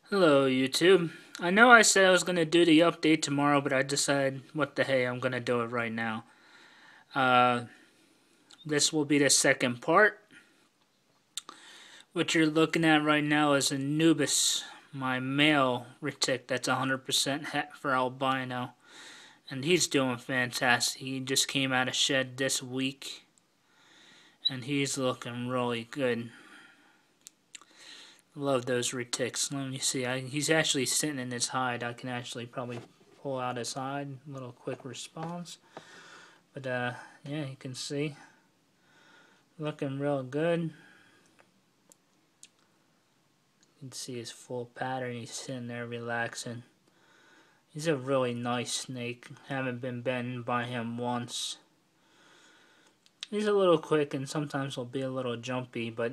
Hello, YouTube. I know I said I was going to do the update tomorrow, but I decided, what the hey, I'm going to do it right now. Uh, this will be the second part. What you're looking at right now is Anubis, my male retic that's 100% het for albino. And he's doing fantastic. He just came out of shed this week. And he's looking really good. Love those retics. Let me see. He's actually sitting in his hide. I can actually probably pull out his hide. A little quick response. But yeah, you can see. Looking real good. You can see his full pattern. He's sitting there relaxing. He's a really nice snake. Haven't been bitten by him once. He's a little quick and sometimes he'll be a little jumpy, but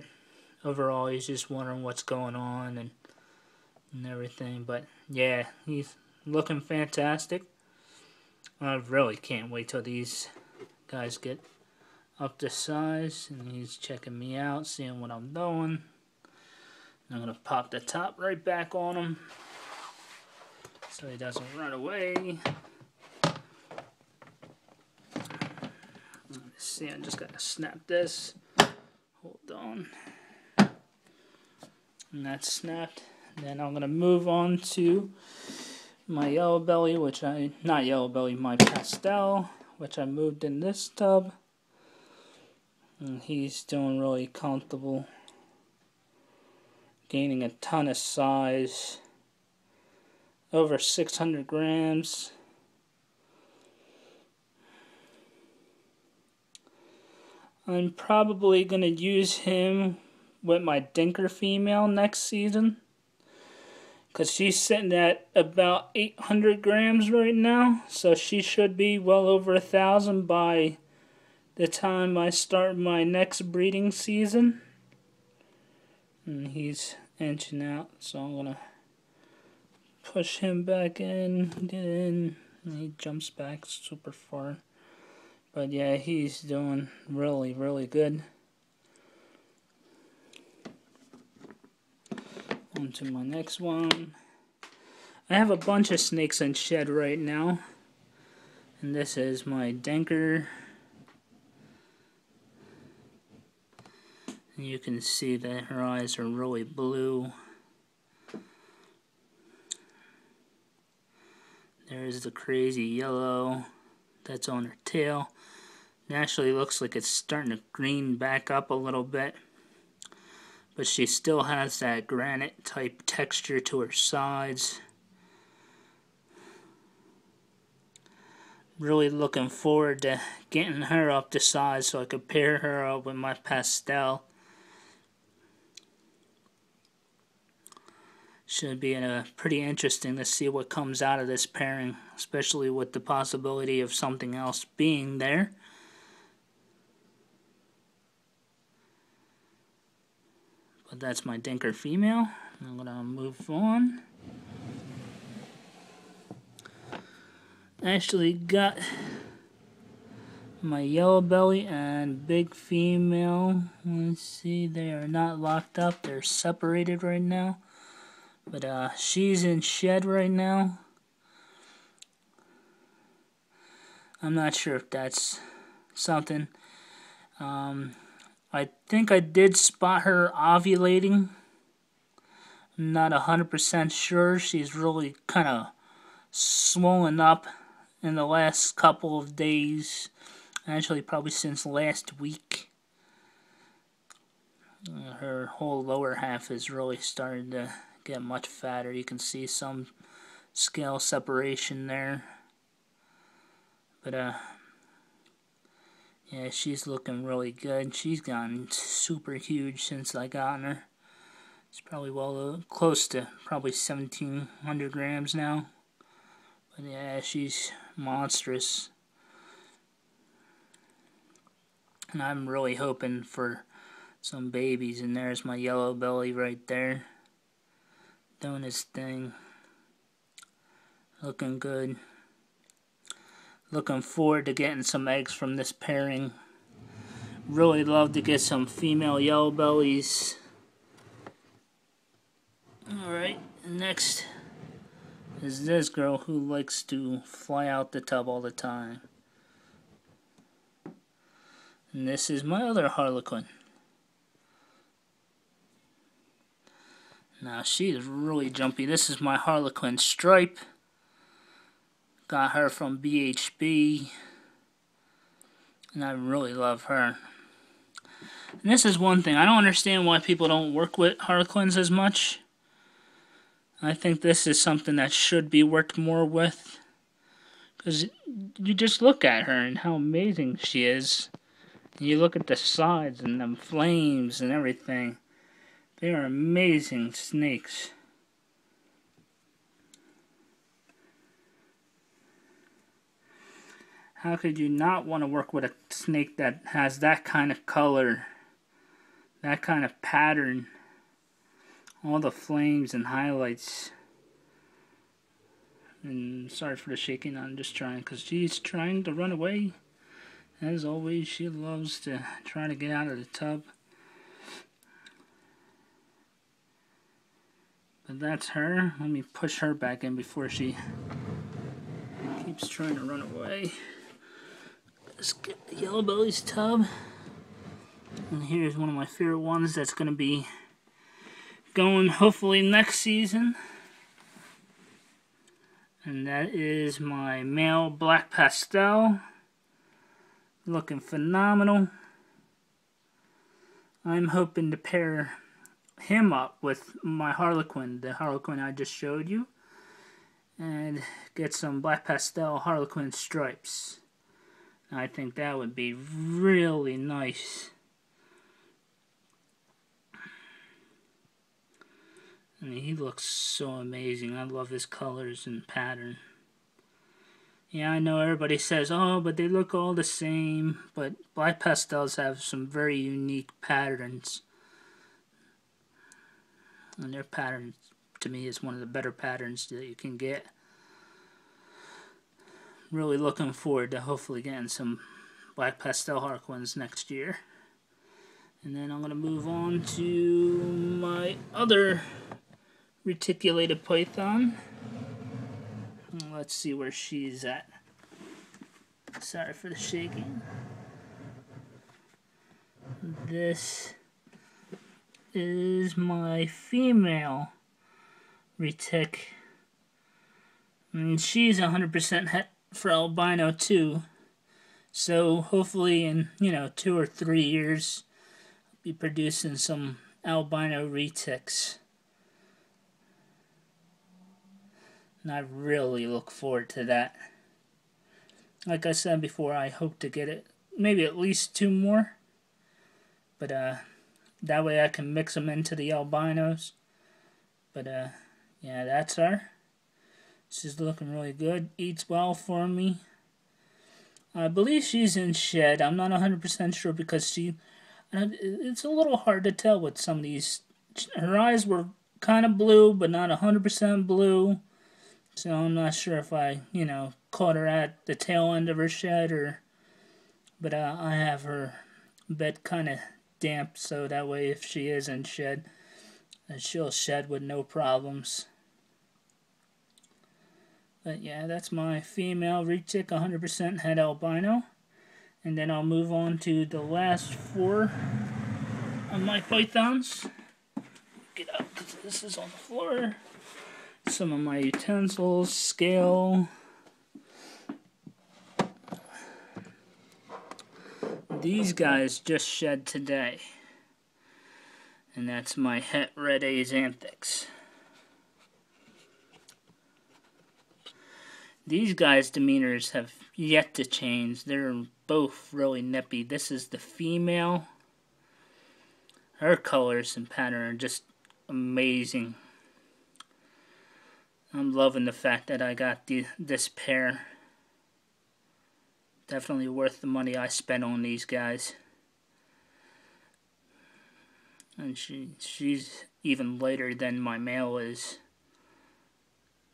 overall he's just wondering what's going on and everything. But yeah, he's looking fantastic. I really can't wait till these guys get up to size, and he's checking me out, seeing what I'm doing. I'm going to pop the top right back on him so he doesn't run away. Let's see, I just got to snap this. Hold on. And that's snapped. Then I'm going to move on to my yellow belly, not yellow belly, my pastel, which I moved in this tub. And he's doing really comfortable. Gaining a ton of size. Over 600 grams. I'm probably going to use him with my Dinker female next season, because she's sitting at about 800 grams right now, so she should be well over 1,000 by the time I start my next breeding season. And he's inching out, so I'm going to push him back in, get in, and he jumps back super far. But yeah, he's doing really, really good. On to my next one. I have a bunch of snakes in shed right now. And this is my Dinker. And you can see that her eyes are really blue. There's the crazy yellow that's on her tail. It actually looks like it's starting to green back up a little bit. But she still has that granite type texture to her sides. Really looking forward to getting her up to size so I could pair her up with my pastel. Should be pretty interesting to see what comes out of this pairing, especially with the possibility of something else being there. But that's my Dinker female. I'm going to move on. I actually got my yellow belly and big female. Let's see, they are not locked up. They're separated right now. But she's in shed right now. I'm not sure if that's something. I think I did spot her ovulating. I'm not 100% sure. She's really kind of swollen up in the last couple of days. Actually, probably since last week. Her whole lower half is really starting to get much fatter. You can see some scale separation there. But yeah, she's looking really good. She's gotten super huge since I got her. It's probably close to probably 1,700 grams now. But yeah, she's monstrous. And I'm really hoping for some babies. And there's my yellow belly right there, doing his thing. Looking good. Looking forward to getting some eggs from this pairing. Really love to get some female yellow bellies. Alright, next next is this girl who likes to fly out the tub all the time. And this is my other Harlequin. Now she is really jumpy. This is my Harlequin Stripe. Got her from BHB. And I really love her. And this is one thing. I don't understand why people don't work with Harlequins as much. I think this is something that should be worked more with. Because you just look at her and how amazing she is. And you look at the sides and the flames and everything. They are amazing snakes. How could you not want to work with a snake that has that kind of color, that kind of pattern, all the flames and highlights? And sorry for the shaking, I'm just trying, because she's trying to run away. As always, she loves to try to get out of the tub. But that's her. Let me push her back in before she keeps trying to run away. Let's get the Yellow Belly's tub. And here's one of my favorite ones that's going to be going hopefully next season. And that is my male Black Pastel. Looking phenomenal. I'm hoping to pair him up with my Harlequin, the Harlequin I just showed you, and get some Black Pastel Harlequin stripes. I think that would be really nice. I mean, he looks so amazing. I love his colors and pattern. Yeah, I know everybody says, oh, but they look all the same, but Black Pastels have some very unique patterns. And their pattern, to me, is one of the better patterns that you can get. Really looking forward to hopefully getting some Black Pastel Harlequins next year. And then I'm going to move on to my other reticulated python. Let's see where she's at. Sorry for the shaking. This is my female retic, and she's 100% het for albino too. So hopefully in 2 or 3 years, I'll be producing some albino retics, and I really look forward to that. Like I said before, I hope to get it maybe at least 2 more, but that way I can mix them into the albinos. But yeah, that's her. She's looking really good. Eats well for me. I believe she's in shed. I'm not 100% sure because it's a little hard to tell with some of these. Her eyes were kind of blue, but not 100% blue. So I'm not sure if I, caught her at the tail end of her shed but I have her bed kind of damp, so that way if she is in shed, she'll shed with no problems. But yeah, that's my female retic, 100% het albino. And then I'll move on to the last 4 of my pythons. Get up, because this is on the floor. Some of my utensils, scale. These guys just shed today. And that's my het red Axanthics. These guys' demeanors have yet to change. They're both really nippy. This is the female. Her colors and pattern are just amazing. I'm loving the fact that I got this pair. Definitely worth the money I spent on these guys. And she's even lighter than my male is.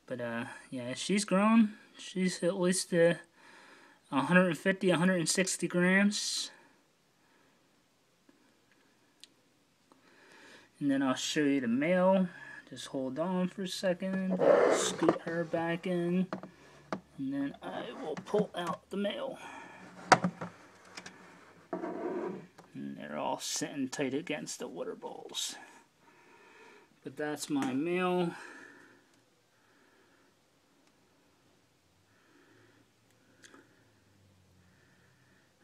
But yeah, she's grown. She's at least 150, 160 grams. And then I'll show you the male. Just hold on for a second, scoot her back in, and then I will pull out the male. And they're all sitting tight against the water bowls. But that's my male.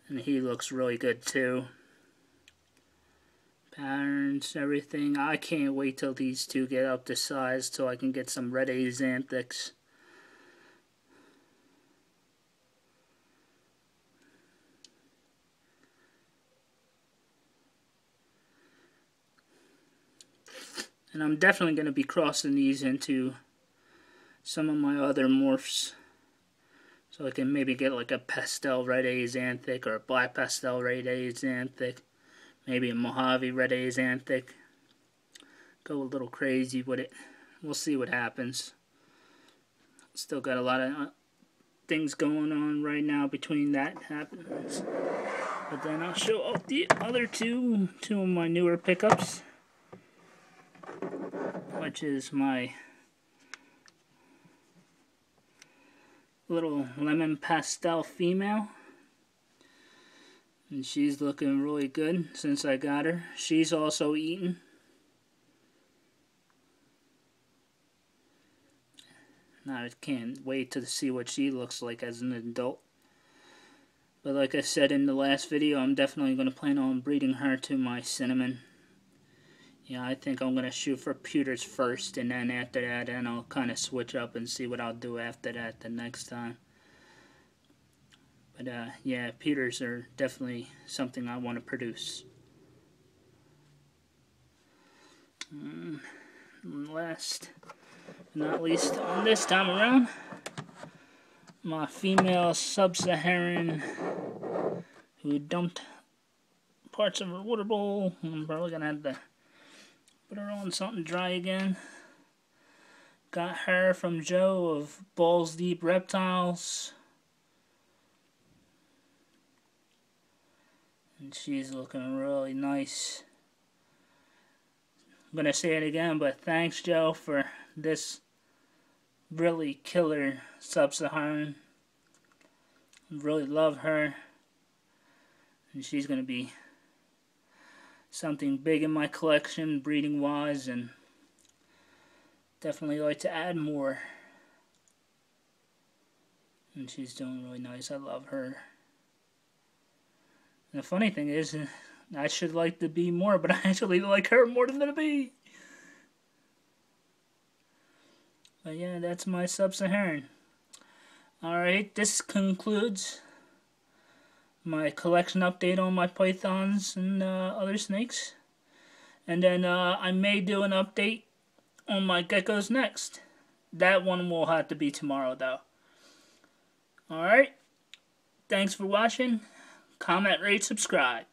And he looks really good too. Patterns, everything. I can't wait till these two get up to size so I can get some red axanthics. And I'm definitely going to be crossing these into some of my other morphs. So I can maybe get like a pastel red axanthic or a black pastel red axanthic. Maybe a Mojave red axanthic. Go a little crazy with it. We'll see what happens. Still got a lot of things going on right now between that happens. But then I'll show off the other two of my newer pickups. Which is my little lemon pastel female. And she's looking really good since I got her. She's also eaten. Now I can't wait to see what she looks like as an adult. But like I said in the last video, I'm definitely going to plan on breeding her to my cinnamon. Yeah, I think I'm going to shoot for pewters first, and then after that, then I'll kind of switch up and see what I'll do after that the next time. But yeah, pewters are definitely something I want to produce. Last but not least, on this time around, my female sub-Saharan who dumped parts of her water bowl. I'm probably going to have to put her on something dry again. Got her from Joe of Balls Deep Reptiles. And she's looking really nice. I'm going to say it again, but thanks Joe for this really killer sub-Saharan. Really love her. And she's going to be something big in my collection, breeding wise, and definitely like to add more. And she's doing really nice. I love her. And the funny thing is, I should like the bee more, but I actually like her more than the bee. But yeah, that's my sub-Saharan. Alright, this concludes my collection update on my pythons and other snakes. And then I may do an update on my geckos next. That one will have to be tomorrow though. Alright, thanks for watching. Comment, rate, subscribe.